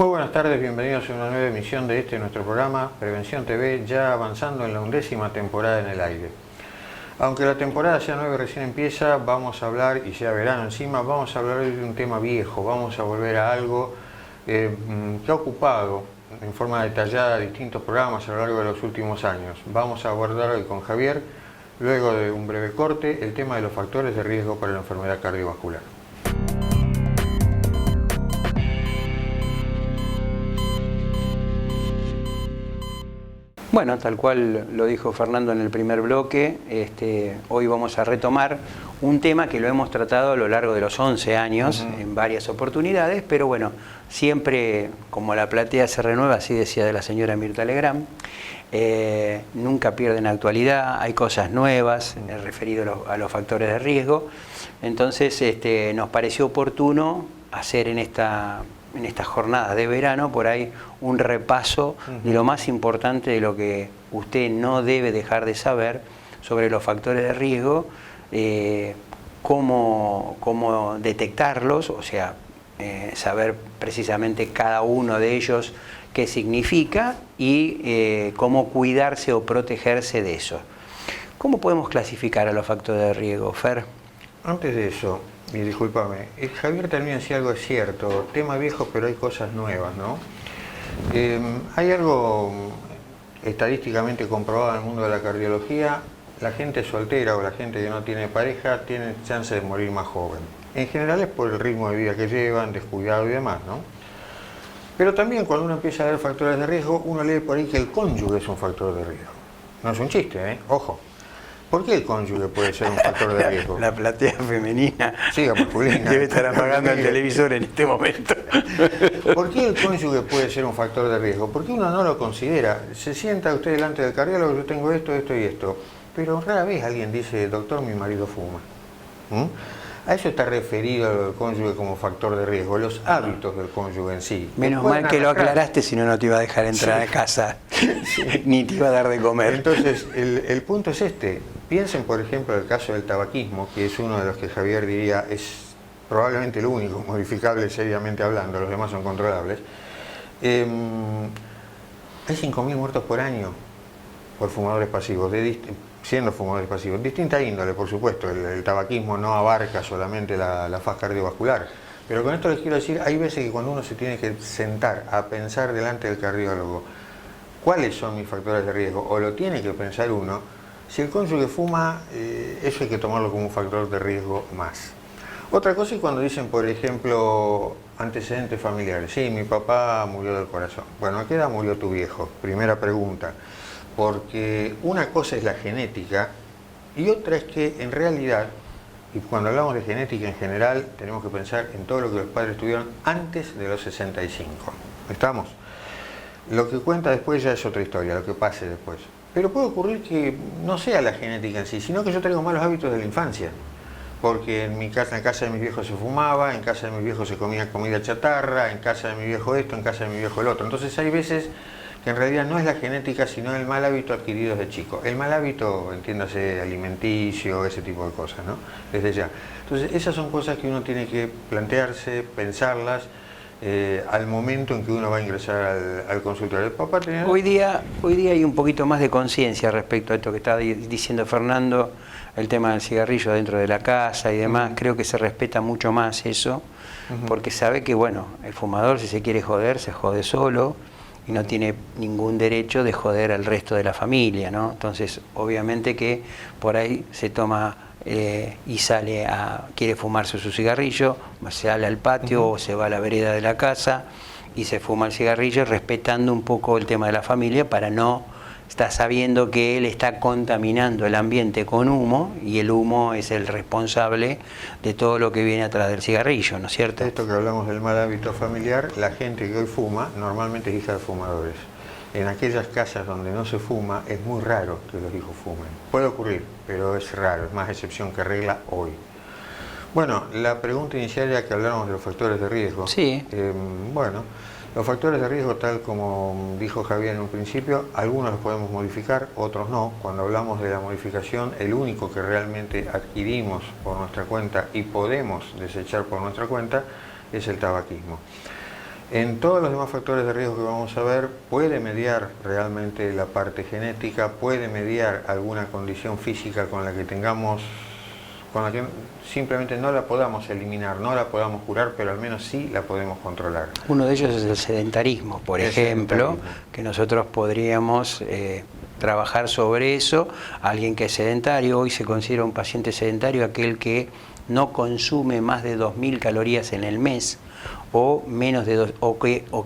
Muy buenas tardes, bienvenidos a una nueva emisión de nuestro programa Prevención TV, ya avanzando en la 11ª temporada en el aire. Aunque la temporada sea nueva y recién empieza, vamos a hablar, y sea verano encima, vamos a hablar hoy de un tema viejo, vamos a volver a algo que ha ocupado en forma detallada distintos programas a lo largo de los últimos años. Vamos a abordar hoy con Javier, luego de un breve corte, el tema de los factores de riesgo para la enfermedad cardiovascular. Bueno, tal cual lo dijo Fernando en el primer bloque, hoy vamos a retomar un tema que lo hemos tratado a lo largo de los 11 años en varias oportunidades, pero bueno, siempre como la platea se renueva, así decía de la señora Mirta Legrand, nunca pierden actualidad, hay cosas nuevas referido a los factores de riesgo, entonces nos pareció oportuno hacer en estas jornadas de verano por ahí un repaso de lo más importante de lo que usted no debe dejar de saber sobre los factores de riesgo, cómo detectarlos, o sea, saber precisamente cada uno de ellos qué significa y cómo cuidarse o protegerse de eso. ¿Cómo podemos clasificar a los factores de riesgo, Fer? Antes de eso, y discúlpame, Javier también decía algo es cierto, tema viejo pero hay cosas nuevas, ¿no? Hay algo estadísticamente comprobado en el mundo de la cardiología, la gente soltera o la gente que no tiene pareja tiene chance de morir más joven. En general es por el ritmo de vida que llevan, descuidado y demás, ¿no? Pero también cuando uno empieza a ver factores de riesgo, uno lee por ahí que el cónyuge es un factor de riesgo. No es un chiste, ojo. ¿Por qué el cónyuge puede ser un factor de riesgo? La platea femenina masculina. Debe estar apagando el televisor en este momento. ¿Por qué el cónyuge puede ser un factor de riesgo? Porque uno no lo considera. Se sienta usted delante del cardiólogo, yo tengo esto, esto y esto. Pero rara vez alguien dice, doctor, mi marido fuma. A eso está referido el cónyuge como factor de riesgo, los hábitos del cónyuge en sí. Menos mal que lo aclaraste, si no, no te iba a dejar entrar a casa, ni te iba a dar de comer. Entonces, el punto es este. Piensen, por ejemplo, el caso del tabaquismo, que es uno de los que Javier diría es probablemente el único modificable seriamente hablando, los demás son controlables. Hay 5.000 muertos por año por fumadores pasivos, siendo fumadores pasivos. Distinta índole, por supuesto, el tabaquismo no abarca solamente la faz cardiovascular. Pero con esto les quiero decir, hay veces que cuando uno se tiene que sentar a pensar delante del cardiólogo cuáles son mis factores de riesgo, o lo tiene que pensar uno, si el cónyuge fuma, eso hay que tomarlo como un factor de riesgo más. Otra cosa es cuando dicen, por ejemplo, antecedentes familiares. Sí, mi papá murió del corazón. Bueno, ¿a qué edad murió tu viejo? Primera pregunta. Porque una cosa es la genética y otra es que en realidad, y cuando hablamos de genética en general, tenemos que pensar en todo lo que los padres tuvieron antes de los 65. ¿Estamos? Lo que cuenta después ya es otra historia, lo que pase después. Pero puede ocurrir que no sea la genética en sí, sino que yo traigo malos hábitos de la infancia. Porque en casa de mis viejos se fumaba, en casa de mis viejos se comía comida chatarra, en casa de mi viejo esto, en casa de mi viejo el otro. Entonces hay veces que en realidad no es la genética, sino el mal hábito adquirido desde chico. El mal hábito, entiéndase, alimenticio, ese tipo de cosas, ¿no? Desde ya. Entonces esas son cosas que uno tiene que plantearse, pensarlas, al momento en que uno va a ingresar al consultorio. ¿El papá tenía... Hoy día hay un poquito más de conciencia respecto a esto que está diciendo Fernando, el tema del cigarrillo dentro de la casa y demás. Creo que se respeta mucho más eso, porque sabe que, bueno, el fumador, si se quiere joder, se jode solo y no tiene ningún derecho de joder al resto de la familia, ¿no? Entonces, obviamente que por ahí se toma y quiere fumarse su cigarrillo, sale al patio o se va a la vereda de la casa y se fuma el cigarrillo, respetando un poco el tema de la familia para no estar sabiendo que él está contaminando el ambiente con humo y el humo es el responsable de todo lo que viene atrás del cigarrillo, ¿no es cierto? Esto que hablamos del mal hábito familiar, la gente que hoy fuma normalmente es hija de fumadores. En aquellas casas donde no se fuma es muy raro que los hijos fumen. Puede ocurrir, pero es raro, es más excepción que regla hoy. Bueno, la pregunta inicial ya que hablamos de los factores de riesgo. Sí. Bueno, los factores de riesgo, tal como dijo Javier en un principio, algunos los podemos modificar, otros no. Cuando hablamos de la modificación, el único que realmente adquirimos por nuestra cuenta y podemos desechar por nuestra cuenta es el tabaquismo. En todos los demás factores de riesgo que vamos a ver, puede mediar realmente la parte genética, puede mediar alguna condición física con la que tengamos, con la que simplemente no la podamos eliminar, no la podamos curar, pero al menos sí la podemos controlar. Uno de ellos es el sedentarismo, por ejemplo, que nosotros podríamos trabajar sobre eso. Alguien que es sedentario, hoy se considera un paciente sedentario aquel que no consume más de 2.000 calorías en el mes, o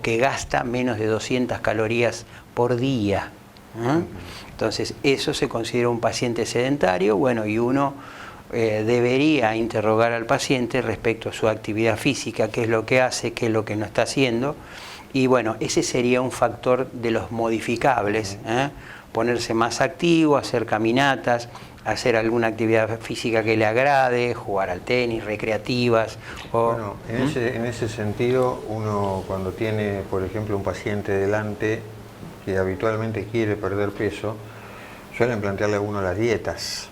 que gasta menos de 200 calorías por día. Entonces, eso se considera un paciente sedentario. Bueno, y uno debería interrogar al paciente respecto a su actividad física, qué es lo que hace, qué es lo que no está haciendo. Y bueno, ese sería un factor de los modificables. Ponerse más activo, hacer caminatas, hacer alguna actividad física que le agrade, jugar al tenis, recreativas. Bueno, en ese sentido, uno cuando tiene, por ejemplo, un paciente delante que habitualmente quiere perder peso, suelen plantearle a uno las dietas.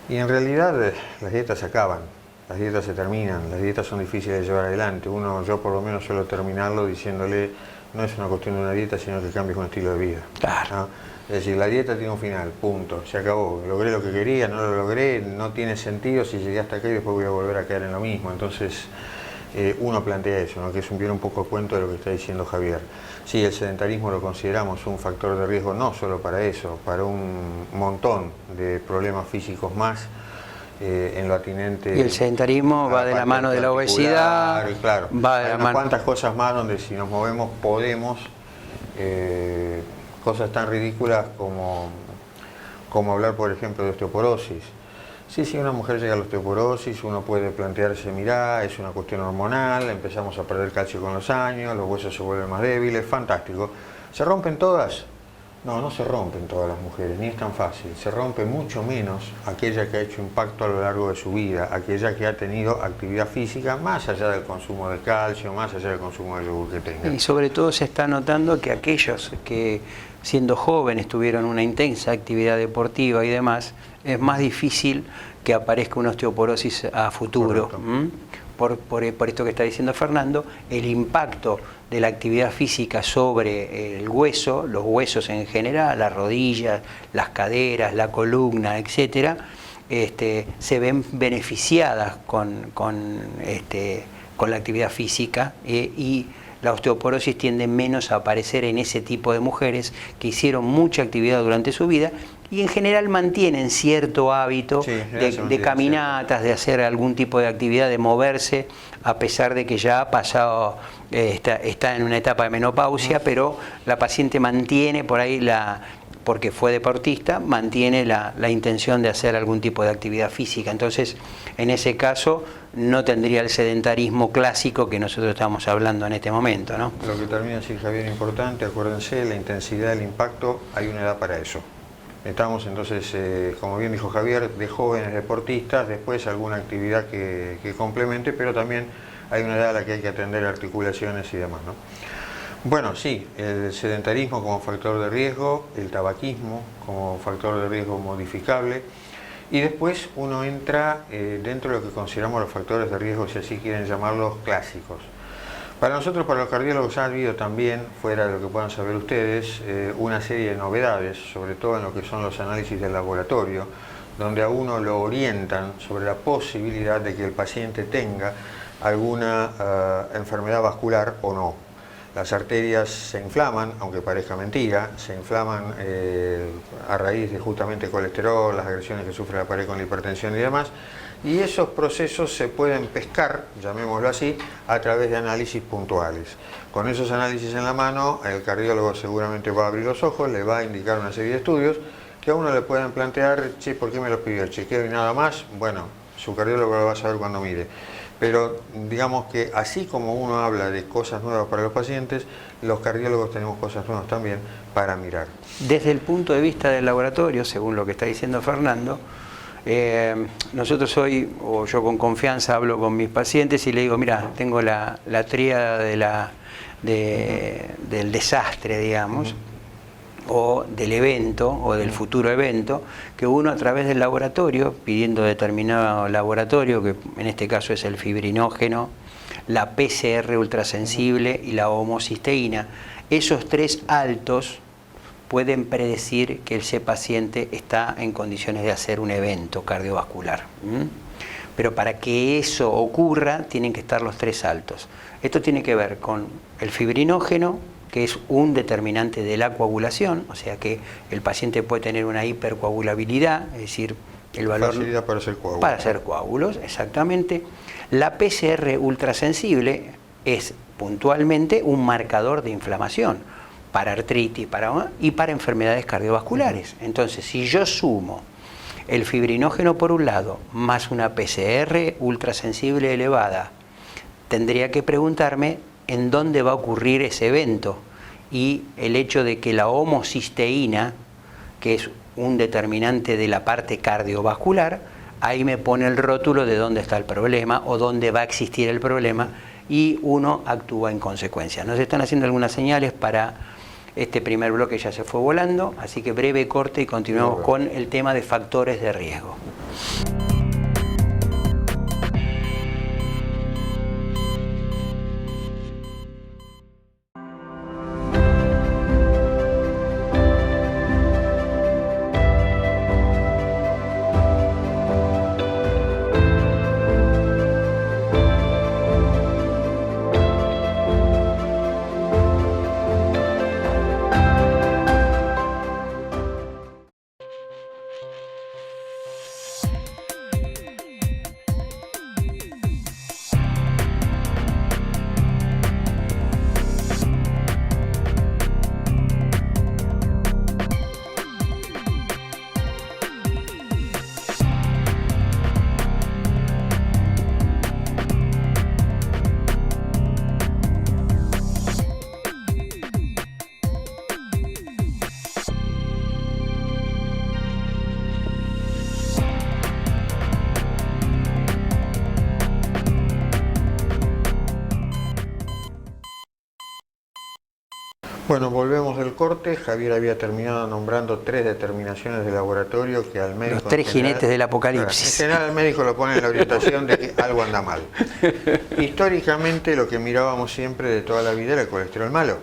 Y en realidad las dietas se acaban, las dietas se terminan, las dietas son difíciles de llevar adelante. Yo por lo menos suelo terminarlo diciéndole, no es una cuestión de una dieta, sino que cambies un estilo de vida. Claro. ¿No? Es decir, la dieta tiene un final, punto, se acabó. Logré lo que quería, no lo logré, no tiene sentido, si llegué hasta acá y después voy a volver a caer en lo mismo. Entonces, uno plantea eso, ¿no? Que es un poco a cuento de lo que está diciendo Javier. Sí, el sedentarismo lo consideramos un factor de riesgo no solo para eso, para un montón de problemas físicos más en lo atinente. Y el sedentarismo va de la mano de la obesidad, claro, va de hay la unas mano. cuantas cosas más donde si nos movemos podemos, cosas tan ridículas como hablar, por ejemplo, de osteoporosis. Sí, si una mujer llega a la osteoporosis, uno puede plantearse, mirá, es una cuestión hormonal, empezamos a perder calcio con los años, los huesos se vuelven más débiles, fantástico. ¿Se rompen todas? No, no se rompen todas las mujeres, ni es tan fácil. Se rompe mucho menos aquella que ha hecho impacto a lo largo de su vida, aquella que ha tenido actividad física, más allá del consumo de calcio, más allá del consumo de yogur que tenga. Y sobre todo se está notando que aquellos que siendo jóvenes tuvieron una intensa actividad deportiva y demás, es más difícil que aparezca una osteoporosis a futuro. Por esto que está diciendo Fernando, el impacto de la actividad física sobre el hueso, los huesos en general, las rodillas, las caderas, la columna, etcétera, se ven beneficiadas con la actividad física y la osteoporosis tiende menos a aparecer en ese tipo de mujeres que hicieron mucha actividad durante su vida y en general mantienen cierto hábito de caminatas, de hacer algún tipo de actividad, de moverse, a pesar de que ya ha pasado, está en una etapa de menopausia, pero la paciente mantiene por ahí porque fue deportista, mantiene la intención de hacer algún tipo de actividad física. Entonces, en ese caso, no tendría el sedentarismo clásico que nosotros estamos hablando en este momento, ¿no? Lo que termina de decir Javier, importante, acuérdense, la intensidad del impacto, hay una edad para eso. Estamos entonces, como bien dijo Javier, de jóvenes deportistas, después alguna actividad que complemente, pero también hay una edad a la que hay que atender articulaciones y demás, ¿no? Bueno, sí, el sedentarismo como factor de riesgo, el tabaquismo como factor de riesgo modificable, y después uno entra dentro de lo que consideramos los factores de riesgo, si así quieren llamarlos, clásicos. Para nosotros, para los cardiólogos, ha habido también, fuera de lo que puedan saber ustedes, una serie de novedades, sobre todo en lo que son los análisis del laboratorio, donde a uno lo orientan sobre la posibilidad de que el paciente tenga alguna enfermedad vascular o no. Las arterias se inflaman, aunque parezca mentira, se inflaman a raíz de justamente colesterol, las agresiones que sufre la pared con la hipertensión y demás, y esos procesos se pueden pescar, llamémoslo así, a través de análisis puntuales. Con esos análisis en la mano, el cardiólogo seguramente va a abrir los ojos, le va a indicar una serie de estudios que a uno le pueden plantear, che, ¿por qué me los pidió el chequeo y nada más? Bueno, su cardiólogo lo va a saber cuando mire. Pero digamos que así como uno habla de cosas nuevas para los pacientes, los cardiólogos tenemos cosas nuevas también para mirar. Desde el punto de vista del laboratorio, según lo que está diciendo Fernando, nosotros hoy, o yo con confianza hablo con mis pacientes y le digo, mira, tengo la tríada del desastre, digamos, o del evento, o del futuro evento, que uno a través del laboratorio, pidiendo determinado laboratorio, que en este caso es el fibrinógeno, la PCR ultrasensible y la homocisteína. Esos 3 altos pueden predecir que ese paciente está en condiciones de hacer un evento cardiovascular. Pero para que eso ocurra, tienen que estar los 3 altos. Esto tiene que ver con el fibrinógeno, que es un determinante de la coagulación, o sea que el paciente puede tener una hipercoagulabilidad, es decir, el valor facilidad para hacer coágulos. Para hacer coágulos, exactamente. La PCR ultrasensible es puntualmente un marcador de inflamación para artritis y para enfermedades cardiovasculares. Entonces, si yo sumo el fibrinógeno por un lado, más una PCR ultrasensible elevada, tendría que preguntarme en dónde va a ocurrir ese evento. Y el hecho de que la homocisteína, que es un determinante de la parte cardiovascular, ahí me pone el rótulo de dónde está el problema o dónde va a existir el problema, y uno actúa en consecuencia. Nos están haciendo algunas señales para este primer bloque, ya se fue volando, así que breve corte y continuamos con el tema de factores de riesgo. Bueno, volvemos del corte. Javier había terminado nombrando 3 determinaciones de laboratorio que al médico... Los 3 jinetes del apocalipsis. En general el médico lo pone en la orientación de que algo anda mal. Históricamente lo que mirábamos siempre de toda la vida era el colesterol malo.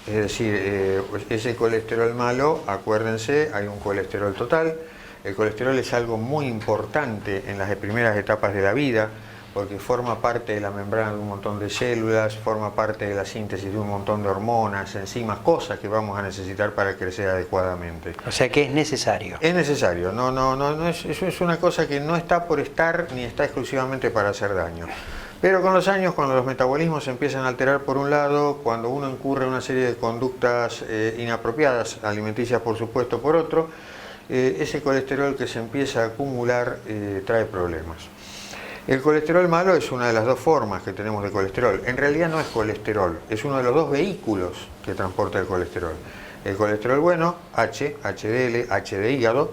Es decir, ese colesterol malo, acuérdense, hay un colesterol total. El colesterol es algo muy importante en las primeras etapas de la vida, porque forma parte de la membrana de un montón de células, forma parte de la síntesis de un montón de hormonas, enzimas, cosas que vamos a necesitar para crecer adecuadamente. O sea que es necesario. Es necesario, eso es una cosa que no está por estar ni está exclusivamente para hacer daño. Pero con los años, cuando los metabolismos se empiezan a alterar por un lado, cuando uno incurre en una serie de conductas inapropiadas, alimenticias por supuesto por otro, ese colesterol que se empieza a acumular trae problemas. El colesterol malo es una de las 2 formas que tenemos de colesterol. En realidad no es colesterol, es uno de los 2 vehículos que transporta el colesterol. El colesterol bueno, HDL, H de hígado,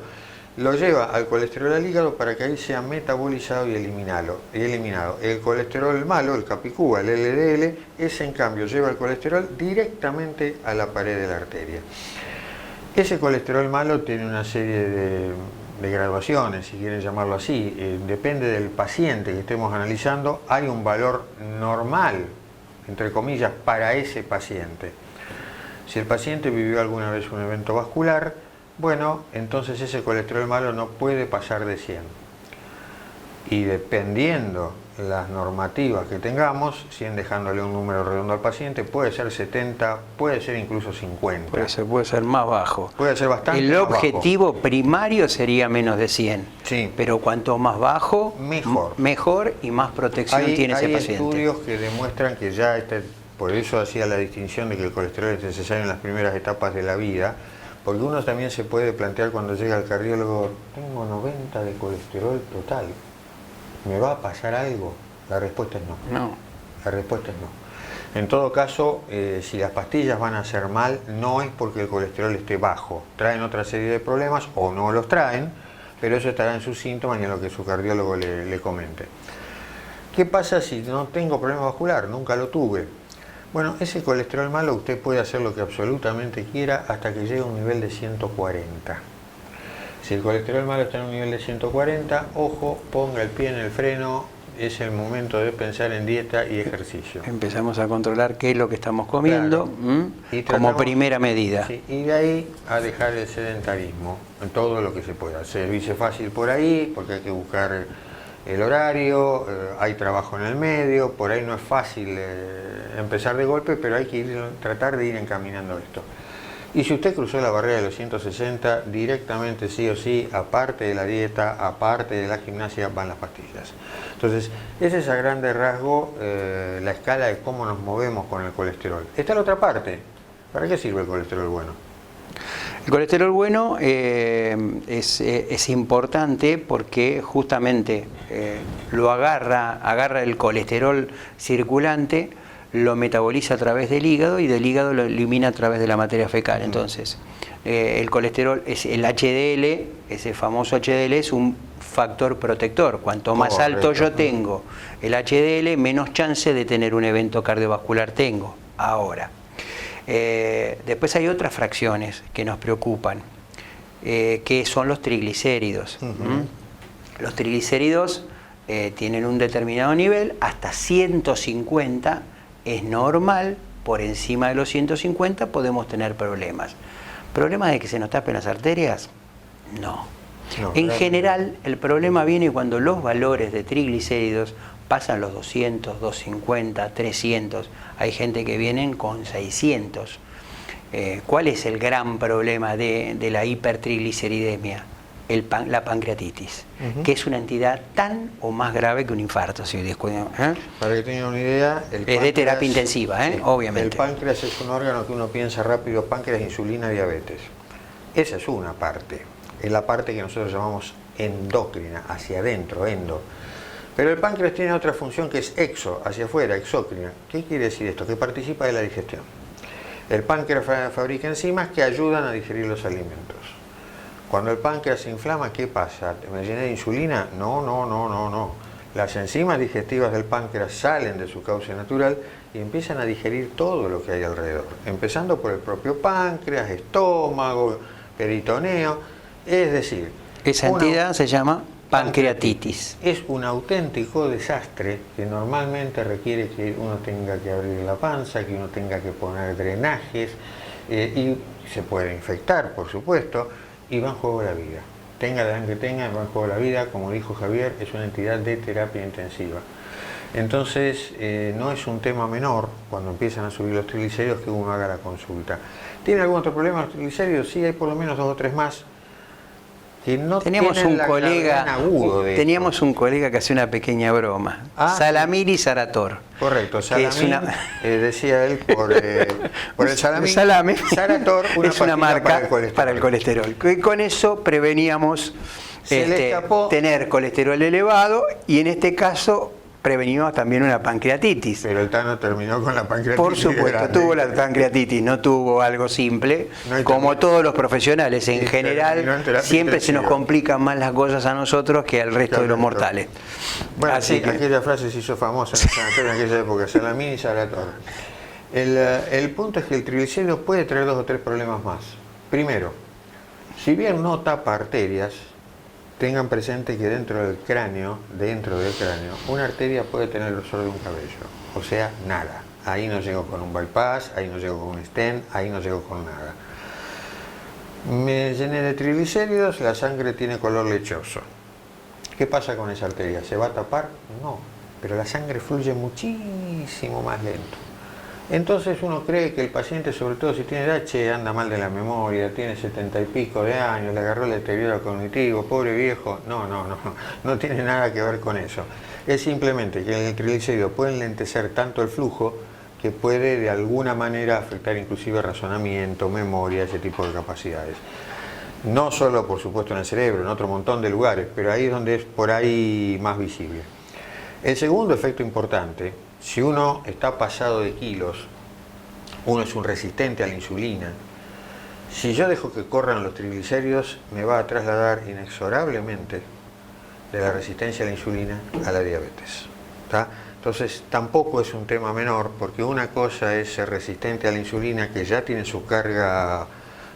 lo lleva al colesterol al hígado para que ahí sea metabolizado y eliminado. El colesterol malo, el Capicúa, el LDL, ese en cambio lleva el colesterol directamente a la pared de la arteria. Ese colesterol malo tiene una serie de graduaciones, si quieren llamarlo así, depende del paciente que estemos analizando. Hay un valor normal, entre comillas, para ese paciente. Si el paciente vivió alguna vez un evento vascular, bueno, entonces ese colesterol malo no puede pasar de 100. Y dependiendo las normativas que tengamos, 100 dejándole un número redondo al paciente, puede ser 70, puede ser incluso 50. Puede ser más bajo. Puede ser bastante El más objetivo bajo. primario sería menos de 100. Sí. Pero cuanto más bajo, mejor y más protección tiene ese paciente. Hay estudios que demuestran que ya, por eso hacía la distinción de que el colesterol es necesario en las primeras etapas de la vida, porque uno también se puede plantear cuando llega al cardiólogo, tengo 90 de colesterol total. ¿Me va a pasar algo? La respuesta es no. No. La respuesta es no. En todo caso, si las pastillas van a hacer mal, no es porque el colesterol esté bajo. Traen otra serie de problemas o no los traen, pero eso estará en sus síntomas y en lo que su cardiólogo le comente. ¿Qué pasa si no tengo problema vascular? Nunca lo tuve. Bueno, ese colesterol malo usted puede hacer lo que absolutamente quiera hasta que llegue a un nivel de 140. Si el colesterol malo está en un nivel de 140, ojo, ponga el pie en el freno, es el momento de pensar en dieta y ejercicio. Empezamos a controlar qué es lo que estamos comiendo, Claro. Y como tratamos- primera medida. Sí, y de ahí a dejar el sedentarismo en todo lo que se pueda. Se dice fácil por ahí, porque hay que buscar el horario, hay trabajo en el medio, por ahí no es fácil empezar de golpe, pero hay que tratar de ir encaminando esto. Y si usted cruzó la barrera de los 160, directamente sí o sí, aparte de la dieta, aparte de la gimnasia, van las pastillas. Entonces, ese es a grande rasgo la escala de cómo nos movemos con el colesterol. Está la otra parte. ¿Para qué sirve el colesterol bueno? El colesterol bueno es importante porque justamente lo agarra el colesterol circulante, lo metaboliza a través del hígado y del hígado lo elimina a través de la materia fecal. Entonces, el colesterol, el HDL, ese famoso HDL, es un factor protector. Cuanto más alto yo tengo el HDL, menos chance de tener un evento cardiovascular tengo. Ahora, después hay otras fracciones que nos preocupan, que son los triglicéridos. Los triglicéridos tienen un determinado nivel, hasta 150 es normal, por encima de los 150 podemos tener problemas. ¿Problemas de que se nos tapen las arterias? No. En general, el problema viene cuando los valores de triglicéridos pasan los 200, 250, 300. Hay gente que vienen con 600. ¿Cuál es el gran problema de la hipertrigliceridemia? La pancreatitis, que es una entidad tan o más grave que un infarto. Si Para que tengan una idea, es de terapia intensiva, sí, obviamente. El páncreas es un órgano que uno piensa rápido: páncreas, insulina, diabetes. Esa es una parte, es la parte que nosotros llamamos endocrina, hacia adentro, endo. Pero el páncreas tiene otra función que es exo, hacia afuera, exócrina. ¿Qué quiere decir esto? Que participa de la digestión. El páncreas fabrica enzimas que ayudan a digerir los alimentos. Cuando el páncreas se inflama, ¿qué pasa? ¿Me llené de insulina? No. Las enzimas digestivas del páncreas salen de su cauce natural y empiezan a digerir todo lo que hay alrededor, empezando por el propio páncreas, estómago, peritoneo. Es decir, esa entidad se llama pancreatitis. Es un auténtico desastre que normalmente requiere que uno tenga que abrir la panza, que uno tenga que poner drenajes y se puede infectar, por supuesto, y va en juego la vida. Tenga la edad que tenga, va en juego la vida. Como dijo Javier, es una entidad de terapia intensiva. Entonces, no es un tema menor cuando empiezan a subir los triglicéridos que uno haga la consulta. ¿Tiene algún otro problema los triglicéridos? Sí, hay por lo menos 2 o 3 más. Que no teníamos un colega que hacía una pequeña broma. Salamir y Sarator. Correcto, Salamir, decía él, por el salami. Sarator, es una marca para el colesterol. Y con eso preveníamos tener colesterol elevado y en este caso prevenimos también una pancreatitis. Pero el Tano terminó con la pancreatitis. Por supuesto, tuvo la pancreatitis, no tuvo algo simple. Como todos los profesionales en general, siempre se nos complican más las cosas a nosotros que al resto de los mortales. Bueno, así que aquella frase se hizo famosa en aquella época, Salamín y Sarator. El punto es que el triglicérido puede traer 2 o 3 problemas más. Primero, si bien no tapa arterias, tengan presente que dentro del cráneo, una arteria puede tener el grosor de un cabello, o sea, nada. Ahí no llego con un bypass, ahí no llego con un stent, ahí no llego con nada. Me llené de triglicéridos, la sangre tiene color lechoso. ¿Qué pasa con esa arteria? ¿Se va a tapar? No, pero la sangre fluye muchísimo más lento. Entonces uno cree que el paciente, sobre todo si tiene edad, anda mal de la memoria, tiene 70 y pico de años, le agarró el deterioro cognitivo, pobre viejo. No tiene nada que ver con eso. Es simplemente que el triglicérido puede enlentecer tanto el flujo que puede de alguna manera afectar inclusive razonamiento, memoria, ese tipo de capacidades. No solo, por supuesto, en el cerebro, en otro montón de lugares, pero ahí es donde es por ahí más visible. El segundo efecto importante: si uno está pasado de kilos, uno es un resistente a la insulina. Si yo dejo que corran los triglicéridos, me va a trasladar inexorablemente de la resistencia a la insulina a la diabetes. ¿Tá? Entonces tampoco es un tema menor, porque una cosa es ser resistente a la insulina, que ya tiene su carga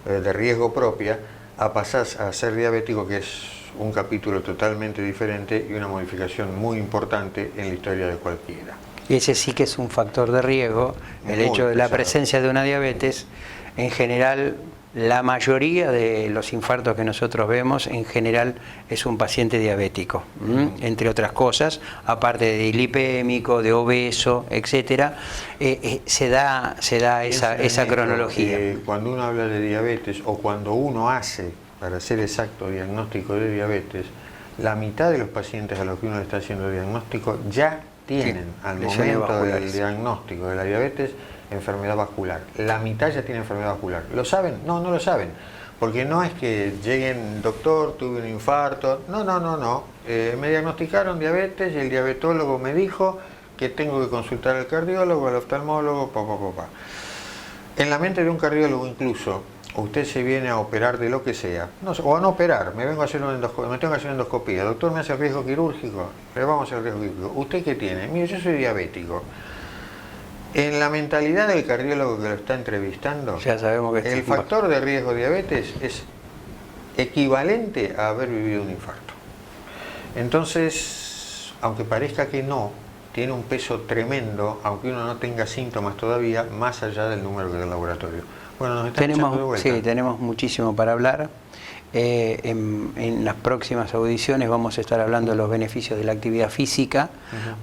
de riesgo propia, a pasar a ser diabético, que es un capítulo totalmente diferente y una modificación muy importante en la historia de cualquiera. Y ese sí que es un factor de riesgo, el hecho de la presencia de una diabetes. En general, la mayoría de los infartos que nosotros vemos, en general, es un paciente diabético, entre otras cosas, aparte de dilipémico, de obeso, etcétera, se da esa cronología. Cuando uno habla de diabetes, o cuando uno hace, para ser exacto, diagnóstico de diabetes, la mitad de los pacientes a los que uno le está haciendo diagnóstico ya tienen, al momento del diagnóstico de la diabetes, enfermedad vascular. La mitad ya tiene enfermedad vascular. ¿Lo saben? No, no lo saben. Porque no es que lleguen, doctor, tuve un infarto. No. Me diagnosticaron diabetes y el diabetólogo me dijo que tengo que consultar al cardiólogo, al oftalmólogo, En la mente de un cardiólogo incluso, usted se viene a operar de lo que sea, o a no operar, me tengo que hacer una endoscopía, doctor, me hace riesgo quirúrgico, le vamos a hacer riesgo quirúrgico. ¿Usted qué tiene? Mire, yo soy diabético. En la mentalidad del cardiólogo que lo está entrevistando, ya sabemos que el factor de riesgo de diabetes es equivalente a haber vivido un infarto. Entonces, aunque parezca que no, tiene un peso tremendo, aunque uno no tenga síntomas todavía, más allá del número que da el laboratorio. Bueno, nos están echando de vuelta. Sí, tenemos muchísimo para hablar. En las próximas audiciones vamos a estar hablando de los beneficios de la actividad física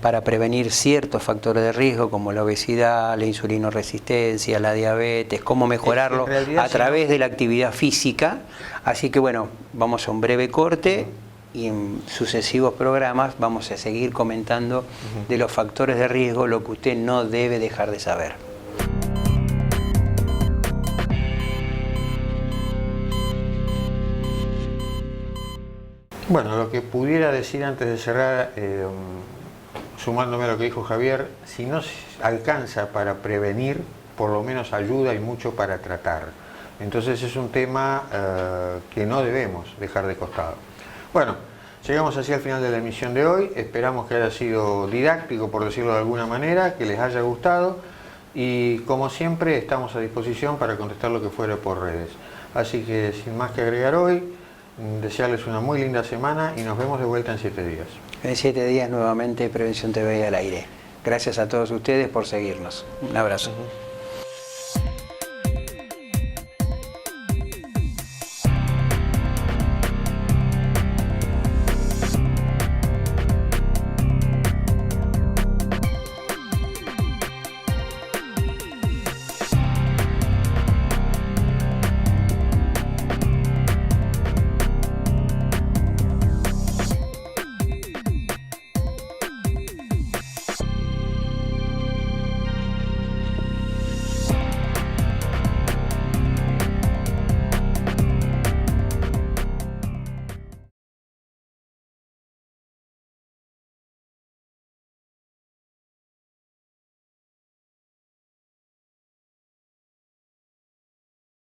para prevenir ciertos factores de riesgo como la obesidad, la insulinoresistencia, la diabetes, cómo mejorarlo a través de la actividad física. Así que bueno, vamos a un breve corte y en sucesivos programas vamos a seguir comentando de los factores de riesgo, lo que usted no debe dejar de saber. Bueno, lo que pudiera decir antes de cerrar, sumándome a lo que dijo Javier, si no alcanza para prevenir, por lo menos ayuda y mucho para tratar. Entonces es un tema que no debemos dejar de costado. Bueno, llegamos así al final de la emisión de hoy. Esperamos que haya sido didáctico, por decirlo de alguna manera, que les haya gustado. Y como siempre, estamos a disposición para contestar lo que fuera por redes. Así que sin más que agregar hoy, desearles una muy linda semana y nos vemos de vuelta en 7 días. En 7 días nuevamente Prevención TV al aire. Gracias a todos ustedes por seguirnos. Un abrazo.